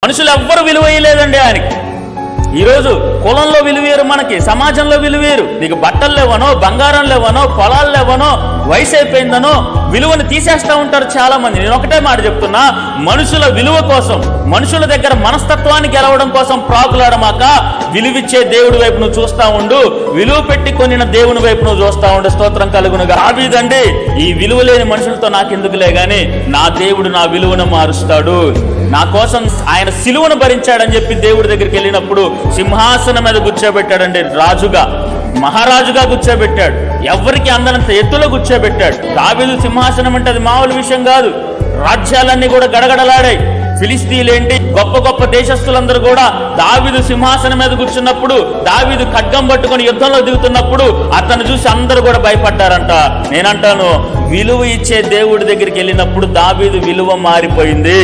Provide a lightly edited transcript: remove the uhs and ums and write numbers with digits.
మనుషులు ఎవ్వరు విలువ వేయలేదండి ఆయనకి. ఈరోజు కులంలో విలువేరు, మనకి సమాజంలో విలువేరు. నీకు బట్టలు లేవనో, బంగారం లేవనో, పొలాలు లేవనో, వయసు అయిపోయిందనో విలువను తీసేస్తూ ఉంటారు చాలా మంది. నేను ఒకటే మాట చెప్తున్నా, మనుషుల విలువ కోసం, మనుషుల దగ్గర మనస్తత్వాన్ని గెలవడం కోసం ప్రాకులాడమాక, విలువిచ్చే దేవుడి వైపు నువ్వు చూస్తా ఉండు, విలువ పెట్టి కొనిన దేవుని వైపు నువ్వు చూస్తా ఉండు. స్తోత్రం కలుగునుగా. దావీదండి, ఈ విలువ లేని మనుషులతో నాకెందుకులే గాని నా దేవుడు నా విలువను మారుస్తాడు, నా కోసం ఆయన సిలువను భరించాడని చెప్పి దేవుడి దగ్గరికి వెళ్ళినప్పుడు సింహాసనం మీద కూర్చోబెట్టాడండి. రాజుగా, మహారాజుగా కూర్చోబెట్టాడు. ఎవరికి అందనంత ఎత్తులో కూర్చోబెట్టాడు. దావీదు సింహాసనం అంటే అది మామూలు విషయం కాదు. రాజ్యాలన్నీ కూడా గడగడలాడాయి. ఫిలిస్తీన్లేంటి, గొప్ప గొప్ప దేశస్తులందరూ కూడా దావీదు సింహాసనం మీద కూర్చున్నప్పుడు, దావీదు ఖడ్గం పట్టుకొని యుద్ధంలో దిగుతున్నప్పుడు అతను చూసి అందరూ కూడా భయపడ్డారంట. నేనంటాను, విలువ ఇచ్చే దేవుడి దగ్గరికి వెళ్ళినప్పుడు దావీదు విలువ మారిపోయింది.